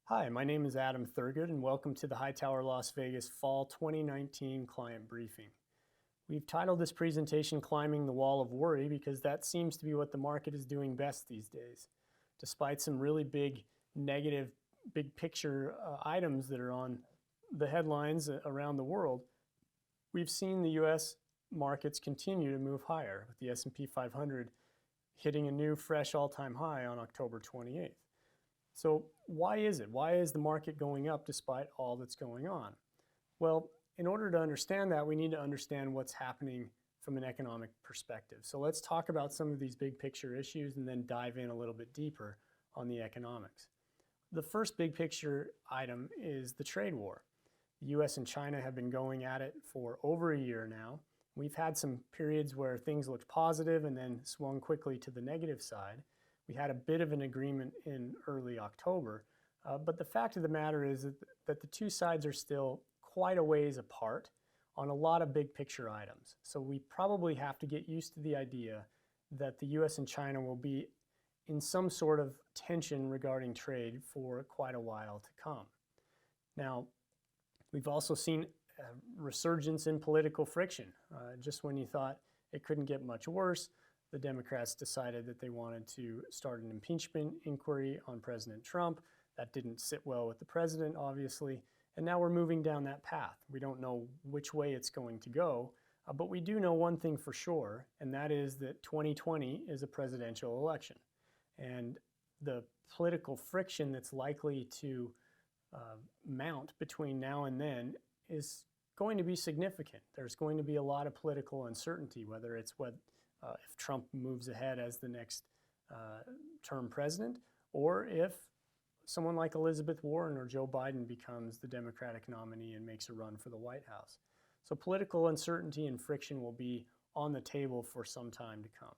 Hi, my name is Adam Thurgood, and welcome to the HighTower Las Vegas Fall 2019 Client Briefing. We've titled this presentation Climbing the Wall of Worry because that seems to be what the market is doing best these days. Despite some really big negative, big picture items that are on the headlines around the world, we've seen the U.S. markets continue to move higher, with the S&P 500 hitting a new fresh all-time high on October 28th. So why is it? Why is the market going up despite all that's going on? Well, in order to understand that, we need to understand what's happening from an economic perspective. So let's talk about some of these big picture issues and then dive in a little bit deeper on the economics. The first big picture item is the trade war. The US and China have been going at it for over a year now. We've had some periods where things looked positive and then swung quickly to the negative side. We had a bit of an agreement in early October, but the fact of the matter is that the two sides are still quite a ways apart on a lot of big picture items. So we probably have to get used to the idea that the US and China will be in some sort of tension regarding trade for quite a while to come. Now, we've also seen a resurgence in political friction. Just when you thought it couldn't get much worse, the Democrats decided that they wanted to start an impeachment inquiry on President Trump. That didn't sit well with the president, obviously, and now we're moving down that path. We don't know which way it's going to go, but we do know one thing for sure, and that is that 2020 is a presidential election. And the political friction that's likely to mount between now and then is going to be significant. There's going to be a lot of political uncertainty, whether it's if Trump moves ahead as the next term president, or if someone like Elizabeth Warren or Joe Biden becomes the Democratic nominee and makes a run for the White House. So political uncertainty and friction will be on the table for some time to come.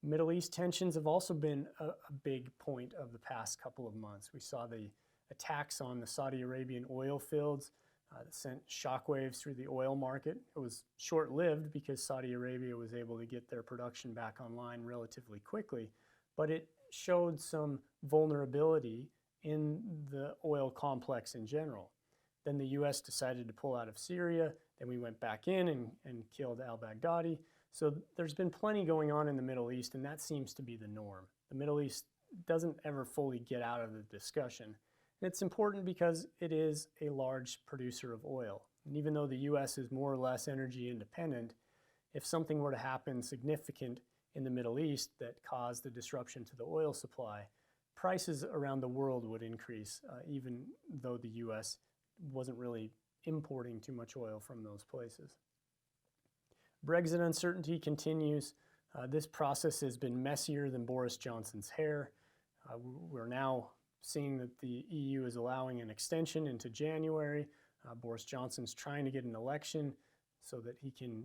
Middle East tensions have also been a big point of the past couple of months. We saw the attacks on the Saudi Arabian oil fields that sent shockwaves through the oil market. It was short-lived because Saudi Arabia was able to get their production back online relatively quickly, but it showed some vulnerability in the oil complex in general. Then the US decided to pull out of Syria, then we went back in and killed al-Baghdadi. So there's been plenty going on in the Middle East, and that seems to be the norm. The Middle East doesn't ever fully get out of the discussion. And it's important because it is a large producer of oil. And even though the US is more or less energy independent, if something were to happen significant in the Middle East that caused a disruption to the oil supply, prices around the world would increase, even though the US wasn't really importing too much oil from those places. Brexit uncertainty continues. This process has been messier than Boris Johnson's hair. We're now seeing that the EU is allowing an extension into January. Boris Johnson's trying to get an election so that he can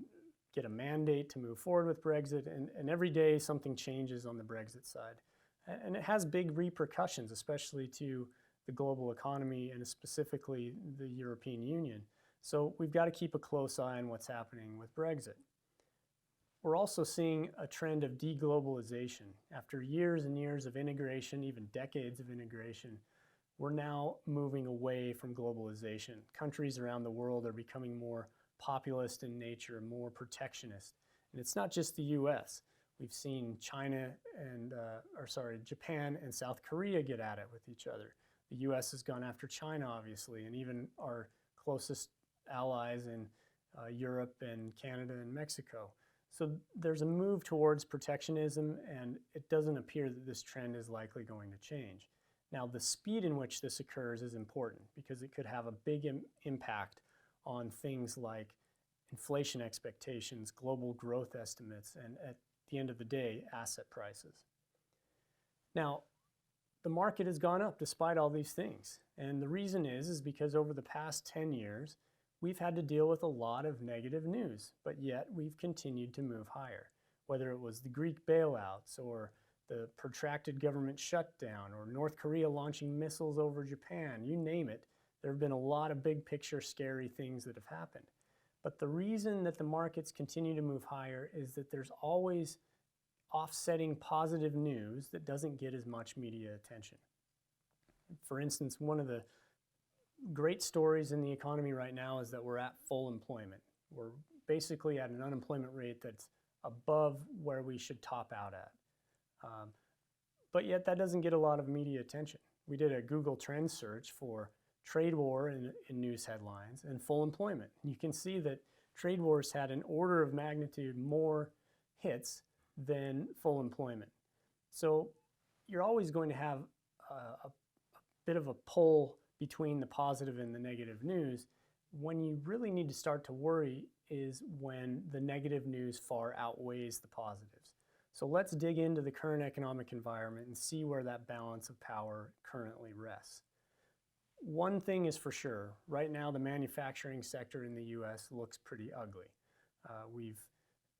get a mandate to move forward with Brexit, and every day something changes on the Brexit side. And it has big repercussions, especially to the global economy and specifically the European Union. So we've got to keep a close eye on what's happening with Brexit. We're also seeing a trend of deglobalization. After years and years of integration, even decades of integration, we're now moving away from globalization. Countries around the world are becoming more populist in nature, more protectionist. And it's not just the US. We've seen Japan and South Korea get at it with each other. The US has gone after China, obviously, and even our closest allies in Europe and Canada and Mexico. So there's a move towards protectionism, and it doesn't appear that this trend is likely going to change. Now, the speed in which this occurs is important because it could have a big impact on things like inflation expectations, global growth estimates, and at the end of the day, asset prices. Now, the market has gone up despite all these things. And the reason is because over the past 10 years, we've had to deal with a lot of negative news, but yet we've continued to move higher. Whether it was the Greek bailouts or the protracted government shutdown or North Korea launching missiles over Japan, you name it, there have been a lot of big picture scary things that have happened. But the reason that the markets continue to move higher is that there's always offsetting positive news that doesn't get as much media attention. For instance, one of the great stories in the economy right now is that we're at full employment. We're basically at an unemployment rate that's above where we should top out at. But yet that doesn't get a lot of media attention. We did a Google Trends search for trade war in news headlines and full employment. You can see that trade wars had an order of magnitude more hits than full employment. So you're always going to have a bit of a pull between the positive and the negative news. When you really need to start to worry is when the negative news far outweighs the positives. So let's dig into the current economic environment and see where that balance of power currently rests. One thing is for sure, right now the manufacturing sector in the US looks pretty ugly. We've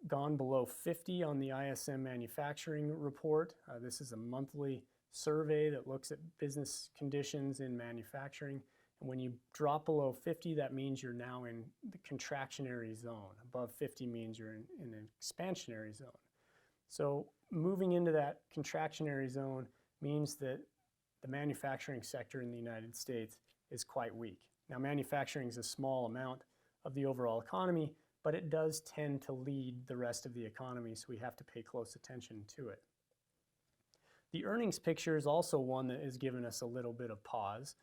gone below 50 on the ISM manufacturing report. This is a monthly survey that looks at business conditions in manufacturing. And when you drop below 50, that means you're now in the contractionary zone. Above 50 means you're in an expansionary zone. So moving into that contractionary zone means that the manufacturing sector in the United States is quite weak. Now, manufacturing is a small amount of the overall economy, but it does tend to lead the rest of the economy, so we have to pay close attention to it. The earnings picture is also one that has given us a little bit of pause.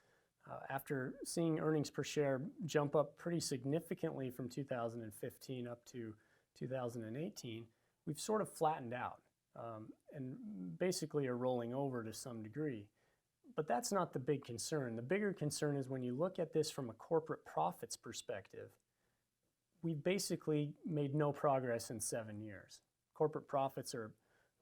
After seeing earnings per share jump up pretty significantly from 2015 up to 2018, we've sort of flattened out and basically are rolling over to some degree. But that's not the big concern. The bigger concern is when you look at this from a corporate profits perspective, we've basically made no progress in 7 years. Corporate profits are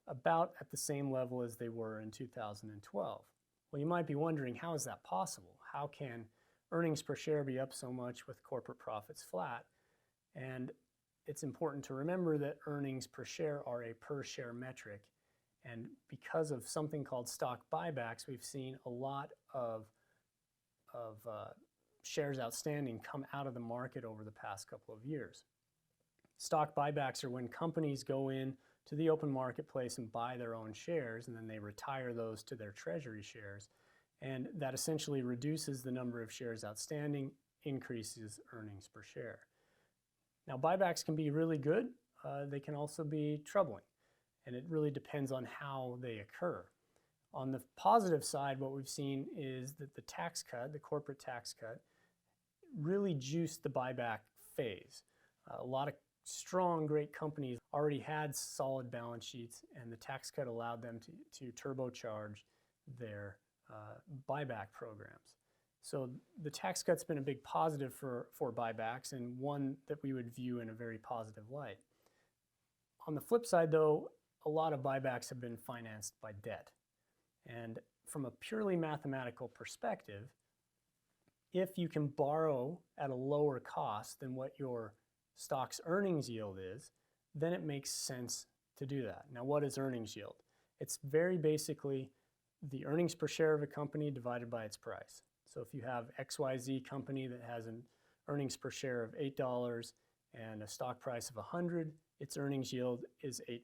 about at the same level as they were in 2012. Well, you might be wondering, how is that possible? How can earnings per share be up so much with corporate profits flat? And it's important to remember that earnings per share are a per share metric. And because of something called stock buybacks, we've seen a lot of shares outstanding come out of the market over the past couple of years. Stock buybacks are when companies go in to the open marketplace and buy their own shares, and then they retire those to their treasury shares. And that essentially reduces the number of shares outstanding, increases earnings per share. Now, buybacks can be really good. They can also be troubling. And it really depends on how they occur. On the positive side, what we've seen is that the tax cut, the corporate tax cut, really juiced the buyback phase. A lot of strong, great companies already had solid balance sheets, and the tax cut allowed them to turbocharge their buyback programs. So the tax cut's been a big positive for buybacks, and one that we would view in a very positive light. On the flip side, though, a lot of buybacks have been financed by debt. And from a purely mathematical perspective, if you can borrow at a lower cost than what your stock's earnings yield is, then it makes sense to do that. Now, what is earnings yield? It's very basically the earnings per share of a company divided by its price. So if you have XYZ company that has an earnings per share of $8 and a stock price of 100, its earnings yield is 8%.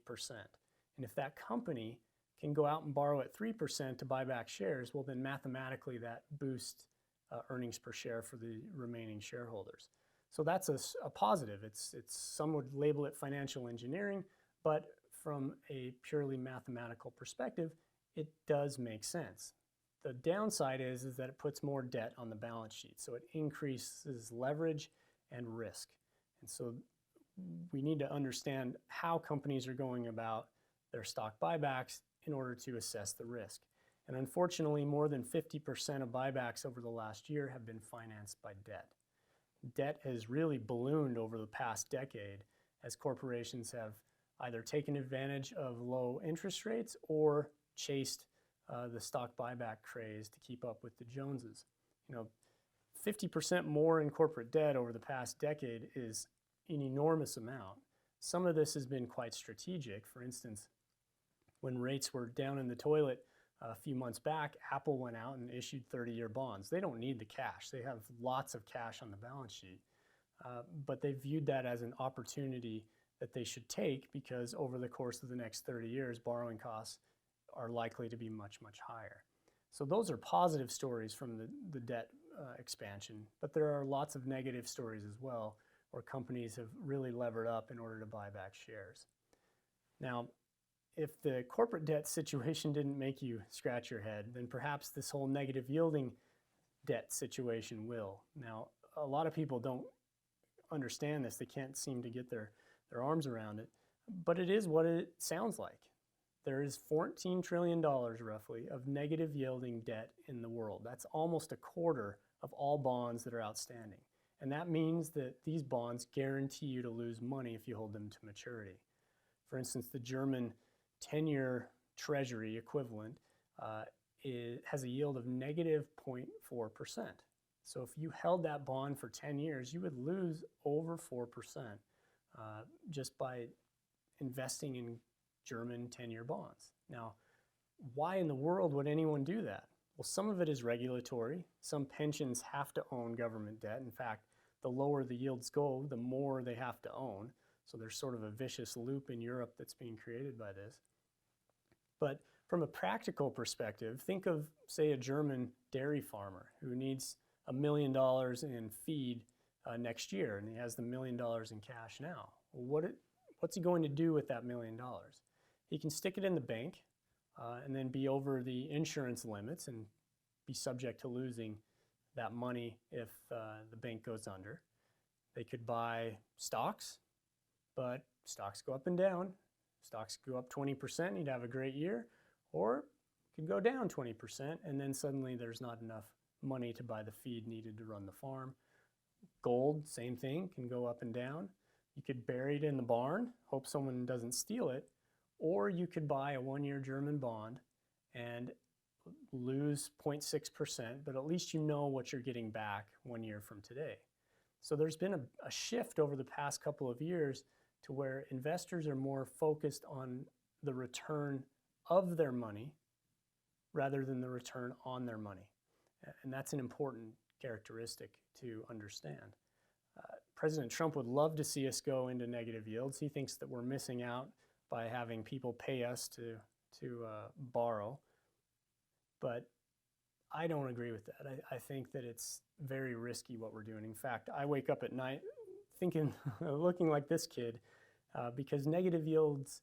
And if that company can go out and borrow at 3% to buy back shares, well, then mathematically that boosts earnings per share for the remaining shareholders. So that's a positive. Some would label it financial engineering, but from a purely mathematical perspective, it does make sense. The downside is that it puts more debt on the balance sheet, so it increases leverage and risk. And so we need to understand how companies are going about their stock buybacks in order to assess the risk. And unfortunately, more than 50% of buybacks over the last year have been financed by debt. Debt has really ballooned over the past decade as corporations have either taken advantage of low interest rates or chased the stock buyback craze to keep up with the Joneses. 50% more in corporate debt over the past decade is an enormous amount. Some of this has been quite strategic. For instance, when rates were down in the toilet a few months back, Apple went out and issued 30-year bonds. They don't need the cash. They have lots of cash on the balance sheet. But they viewed that as an opportunity that they should take because over the course of the next 30 years, borrowing costs are likely to be much, much higher. So those are positive stories from the debt expansion, but there are lots of negative stories as well, where companies have really levered up in order to buy back shares. Now, if the corporate debt situation didn't make you scratch your head, then perhaps this whole negative yielding debt situation will. Now, a lot of people don't understand this. They can't seem to get their arms around it, but it is what it sounds like. There is $14 trillion roughly of negative yielding debt in the world. That's almost a quarter of all bonds that are outstanding. And that means that these bonds guarantee you to lose money if you hold them to maturity. For instance, the German 10-year treasury equivalent has a yield of negative 0.4%. So if you held that bond for 10 years, you would lose over 4% just by investing in German 10-year bonds. Now, why in the world would anyone do that? Well, some of it is regulatory. Some pensions have to own government debt. In fact, the lower the yields go, the more they have to own. So there's sort of a vicious loop in Europe that's being created by this. But from a practical perspective, think of, say, a German dairy farmer who needs $1 million in feed next year, and he has the $1 million in cash now. Well, what's he going to do with that $1 million? He can stick it in the bank and then be over the insurance limits and be subject to losing that money if the bank goes under. They could buy stocks, but stocks go up and down. Stocks go up 20%, you'd have a great year, or it could go down 20%, and then suddenly there's not enough money to buy the feed needed to run the farm. Gold, same thing, can go up and down. You could bury it in the barn, hope someone doesn't steal it, or you could buy a one-year German bond and lose 0.6%, but at least you know what you're getting back 1 year from today. So there's been a shift over the past couple of years to where investors are more focused on the return of their money rather than the return on their money. And that's an important characteristic to understand. President Trump would love to see us go into negative yields. He thinks that we're missing out by having people pay us to borrow. But I don't agree with that. I think that it's very risky what we're doing. In fact, I wake up at night thinking, looking like this kid, because negative yields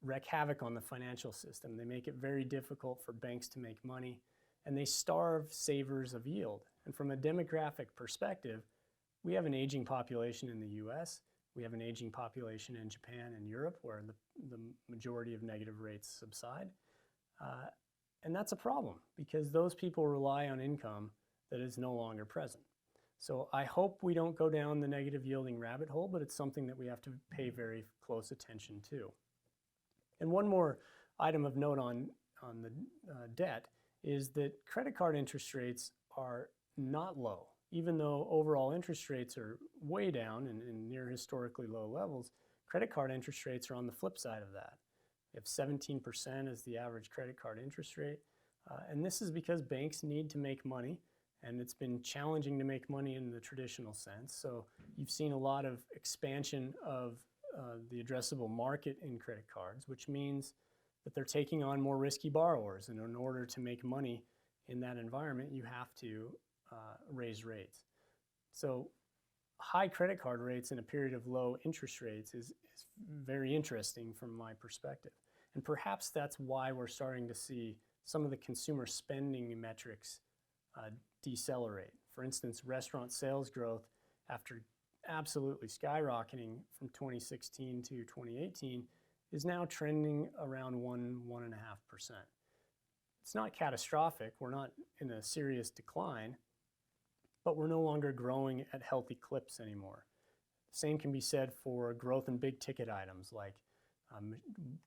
wreak havoc on the financial system. They make it very difficult for banks to make money, and they starve savers of yield. And from a demographic perspective, we have an aging population in the US, we have an aging population in Japan and Europe where the majority of negative rates subside. And that's a problem because those people rely on income that is no longer present. So I hope we don't go down the negative yielding rabbit hole, but it's something that we have to pay very close attention to. And one more item of note on the debt is that credit card interest rates are not low. Even though overall interest rates are way down and near historically low levels, credit card interest rates are on the flip side of that. We have 17% as the average credit card interest rate. And this is because banks need to make money, and it's been challenging to make money in the traditional sense. So you've seen a lot of expansion of the addressable market in credit cards, which means that they're taking on more risky borrowers. And in order to make money in that environment, you have to raise rates. So high credit card rates in a period of low interest rates is very interesting from my perspective. And perhaps that's why we're starting to see some of the consumer spending metrics decelerate. For instance, restaurant sales growth, after absolutely skyrocketing from 2016 to 2018, is now trending around 1.5%. It's not catastrophic. We're not in a serious decline, but we're no longer growing at healthy clips anymore. The same can be said for growth in big ticket items like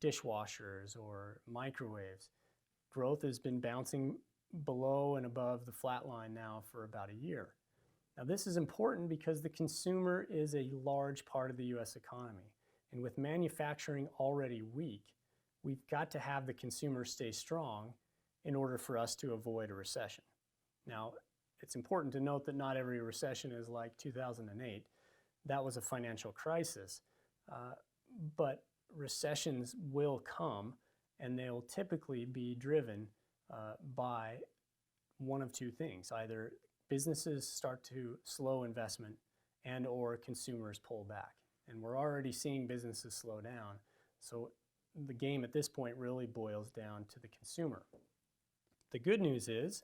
dishwashers or microwaves. Growth has been bouncing below and above the flat line now for about a year. Now this is important because the consumer is a large part of the US economy. And with manufacturing already weak, we've got to have the consumer stay strong in order for us to avoid a recession. Now, it's important to note that not every recession is like 2008. That was a financial crisis. But recessions will come, and they'll typically be driven by one of two things. Either businesses start to slow investment and or consumers pull back. And we're already seeing businesses slow down. So the game at this point really boils down to the consumer. The good news is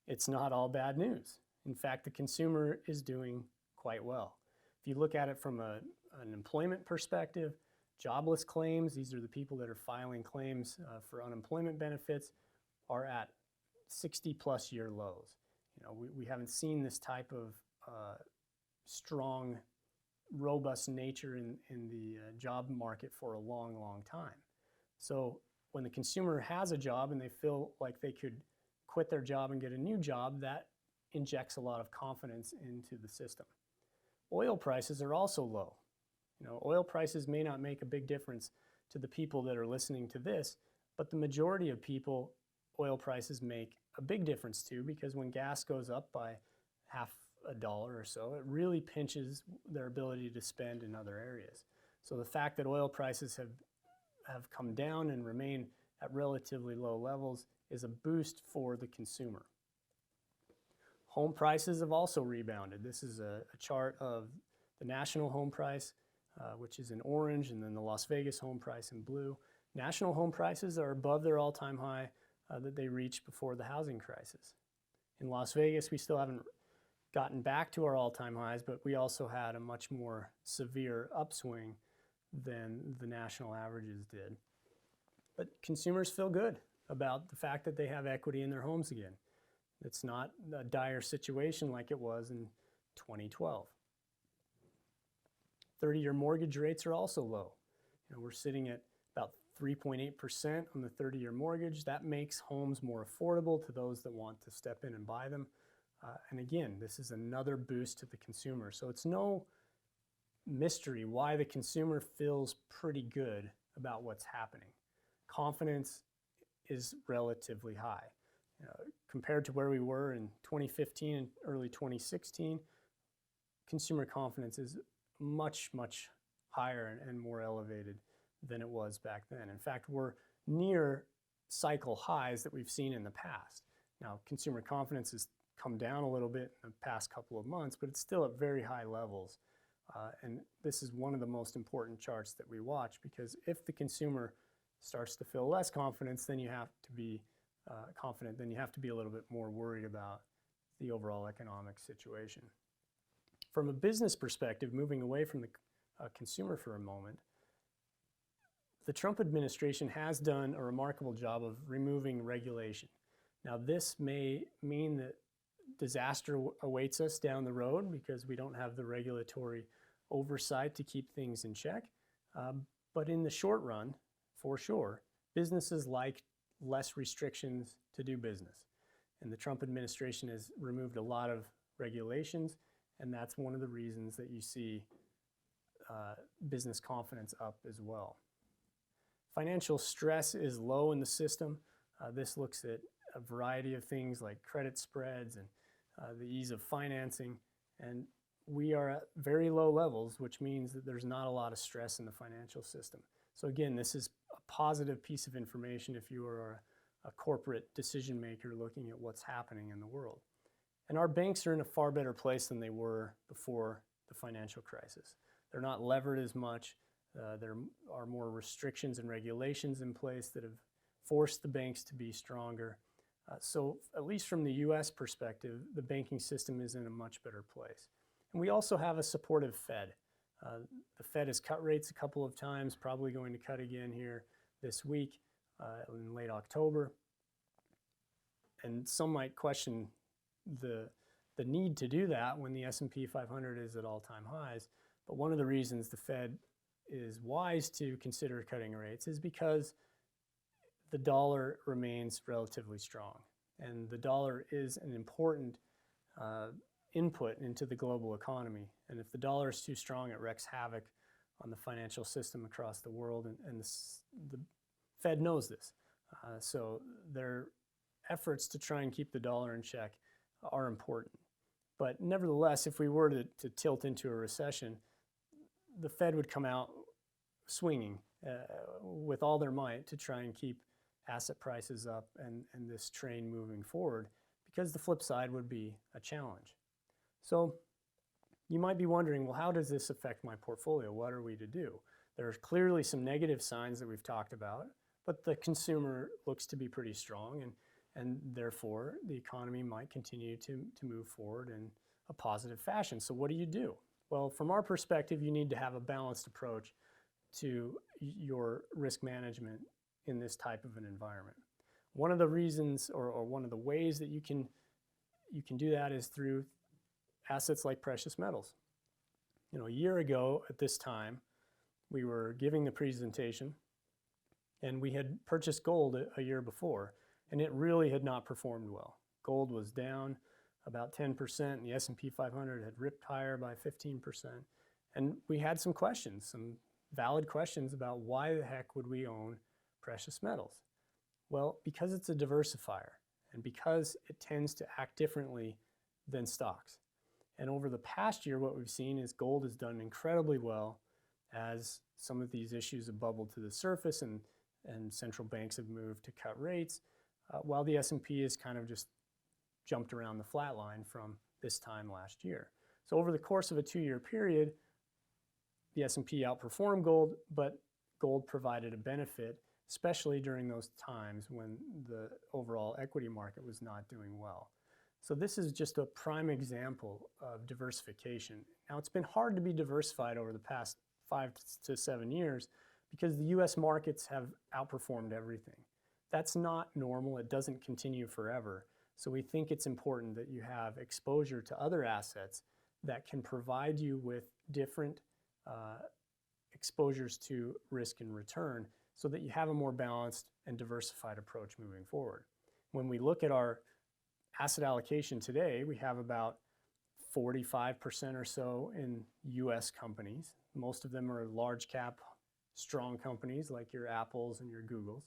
it's not all bad news. In fact, the consumer is doing quite well. If you look at it from an employment perspective, jobless claims, these are the people that are filing claims for unemployment benefits, are at 60+ year lows. You know, we haven't seen this type of strong, robust nature in the job market for a long, long time. So when the consumer has a job and they feel like they could quit their job and get a new job, that injects a lot of confidence into the system. Oil prices are also low. You know, oil prices may not make a big difference to the people that are listening to this, but the majority of people, oil prices make a big difference to, because when gas goes up by $0.50 or so, it really pinches their ability to spend in other areas. So the fact that oil prices have come down and remain at relatively low levels is a boost for the consumer. Home prices have also rebounded. This is a chart of the national home price, which is in orange, and then the Las Vegas home price in blue. National home prices are above their all-time high that they reached before the housing crisis. In Las Vegas, we still haven't gotten back to our all-time highs, but we also had a much more severe upswing than the national averages did. But consumers feel good about the fact that they have equity in their homes again. It's not a dire situation like it was in 2012. 30-year mortgage rates are also low. You know, we're sitting at about 3.8% on the 30-year mortgage. That makes homes more affordable to those that want to step in and buy them. And again, this is another boost to the consumer. So it's no mystery why the consumer feels pretty good about what's happening. Confidence is relatively high. Compared to where we were in 2015 and early 2016, consumer confidence is much, much higher and more elevated than it was back then. In fact, we're near cycle highs that we've seen in the past. Now, consumer confidence has come down a little bit in the past couple of months, but it's still at very high levels. And this is one of the most important charts that we watch, because if the consumer starts to feel less confidence, then you have to be confident, then you have to be a little bit more worried about the overall economic situation. From a business perspective, moving away from the consumer for a moment, the Trump administration has done a remarkable job of removing regulation. Now, this may mean that disaster awaits us down the road because we don't have the regulatory oversight to keep things in check. But in the short run, for sure, businesses like less restrictions to do business. And the Trump administration has removed a lot of regulations, and that's one of the reasons that you see business confidence up as well. Financial stress is low in the system. This looks at a variety of things like credit spreads and the ease of financing, and we are at very low levels, which means that there's not a lot of stress in the financial system. So again, this is a positive piece of information if you are a corporate decision maker looking at what's happening in the world. And our banks are in a far better place than they were before the financial crisis. They're not levered as much. There are more restrictions and regulations in place that have forced the banks to be stronger. So at least from the US perspective, the banking system is in a much better place. And we also have a supportive Fed. The Fed has cut rates a couple of times, probably going to cut again here this week in late October. And some might question the need to do that when the S&P 500 is at all-time highs. But one of the reasons the Fed is wise to consider cutting rates is because the dollar remains relatively strong. And the dollar is an important input into the global economy. And if the dollar is too strong, it wreaks havoc on the financial system across the world. And the Fed knows this. So their efforts to try and keep the dollar in check are important. But nevertheless, if we were to tilt into a recession, the Fed would come out swinging with all their might to try and keep asset prices up and this train moving forward, because the flip side would be a challenge. So you might be wondering, well, how does this affect my portfolio? What are we to do? There are clearly some negative signs that we've talked about, but the consumer looks to be pretty strong, and therefore the economy might continue to move forward in a positive fashion. So what do you do? Well, from our perspective, you need to have a balanced approach to your risk management in this type of an environment. One of the reasons, or one of the ways that you can do that is through assets like precious metals. You know, a year ago at this time, we were giving the presentation, and we had purchased gold a year before, and it really had not performed well. Gold was down about 10%, and the S&P 500 had ripped higher by 15%. And we had some questions, some valid questions about why the heck would we own precious metals? Well, because it's a diversifier, and because it tends to act differently than stocks. And over the past year, what we've seen is gold has done incredibly well as some of these issues have bubbled to the surface, and central banks have moved to cut rates, while the S&P has kind of just jumped around the flat line from this time last year. So over the course of a 2-year period, the S&P outperformed gold, but gold provided a benefit, especially during those times when the overall equity market was not doing well. So this is just a prime example of diversification. Now, it's been hard to be diversified over the past 5 to 7 years because the US markets have outperformed everything. That's not normal. It doesn't continue forever. So we think it's important that you have exposure to other assets that can provide you with different exposures to risk and return so that you have a more balanced and diversified approach moving forward. When we look at our asset allocation today, we have about 45% or so in US companies. Most of them are large cap, strong companies like your Apples and your Googles.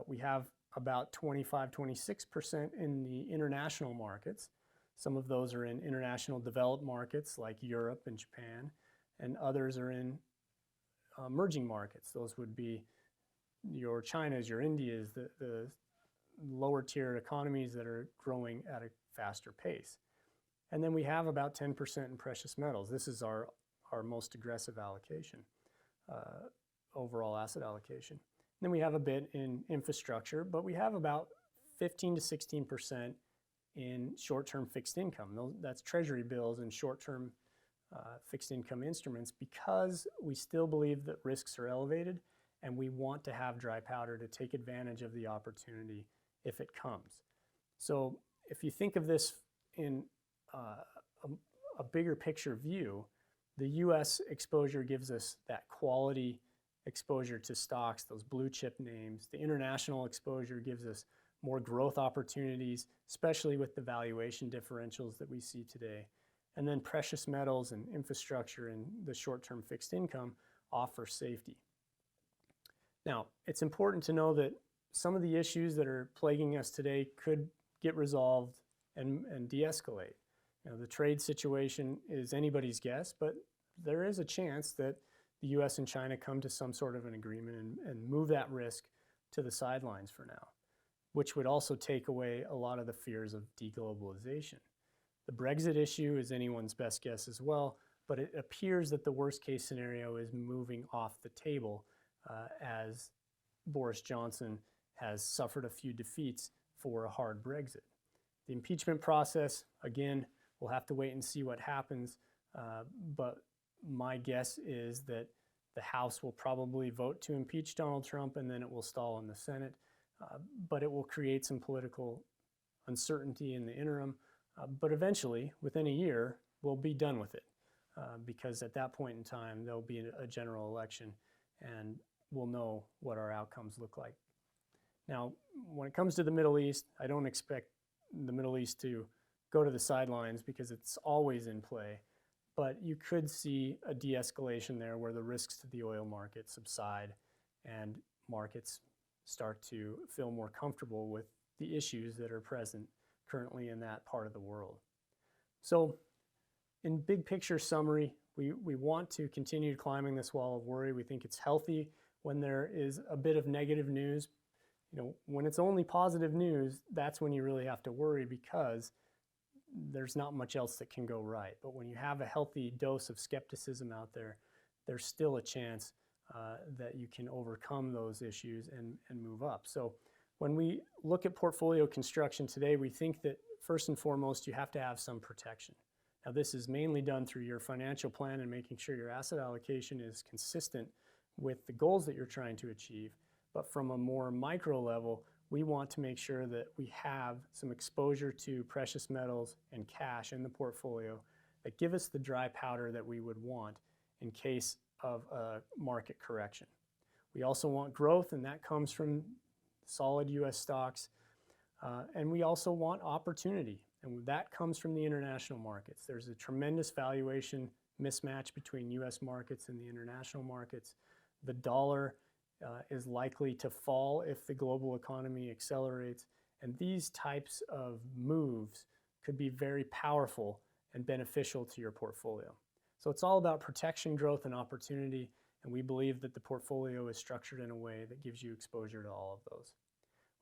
We have about 25, 26% in the international markets. Some of those are in international developed markets like Europe and Japan, and others are in emerging markets. Those would be your Chinas, your Indias, the lower tier economies that are growing at a faster pace. And then we have about 10% in precious metals. This is our most aggressive allocation, overall asset allocation. Then we have a bit in infrastructure, but we have about 15 to 16% in short-term fixed income. That's treasury bills and short-term fixed income instruments, because we still believe that risks are elevated and we want to have dry powder to take advantage of the opportunity if it comes. So if you think of this in a bigger picture view, the US exposure gives us that quality exposure to stocks, those blue chip names. The international exposure gives us more growth opportunities, especially with the valuation differentials that we see today. And then precious metals and infrastructure and the short-term fixed income offer safety. Now, it's important to know that some of the issues that are plaguing us today could get resolved and de-escalate. You know, the trade situation is anybody's guess, but there is a chance that the US and China come to some sort of an agreement and move that risk to the sidelines for now, which would also take away a lot of the fears of deglobalization. The Brexit issue is anyone's best guess as well, but it appears that the worst case scenario is moving off the table as Boris Johnson has suffered a few defeats for a hard Brexit. The impeachment process, again, we'll have to wait and see what happens, but my guess is that the House will probably vote to impeach Donald Trump, and then it will stall in the Senate, but it will create some political uncertainty in the interim. But eventually, within a year, we'll be done with it, because at that point in time, there'll be a general election, and we'll know what our outcomes look like. Now, when it comes to the Middle East, I don't expect the Middle East to go to the sidelines because it's always in play. But you could see a de-escalation there where the risks to the oil market subside and markets start to feel more comfortable with the issues that are present currently in that part of the world. So in big picture summary, we want to continue climbing this wall of worry. We think it's healthy when there is a bit of negative news. when it's only positive news, that's when you really have to worry, because there's not much else that can go right. But when you have a healthy dose of skepticism out there, there's still a chance that you can overcome those issues and move up. So when we look at portfolio construction today, we think that first and foremost, you have to have some protection. Now, this is mainly done through your financial plan and making sure your asset allocation is consistent with the goals that you're trying to achieve. But from a more micro level, we want to make sure that we have some exposure to precious metals and cash in the portfolio that give us the dry powder that we would want in case of a market correction. We also want growth, and that comes from solid US stocks. And we also want opportunity, and that comes from the international markets. There's a tremendous valuation mismatch between US markets and the international markets. The dollar is likely to fall if the global economy accelerates, and these types of moves could be very powerful and beneficial to your portfolio. So it's all about protection, growth, and opportunity, and we believe that the portfolio is structured in a way that gives you exposure to all of those.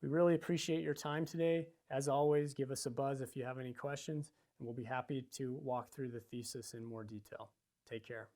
We really appreciate your time today. As always, give us a buzz if you have any questions, and we'll be happy to walk through the thesis in more detail. Take care.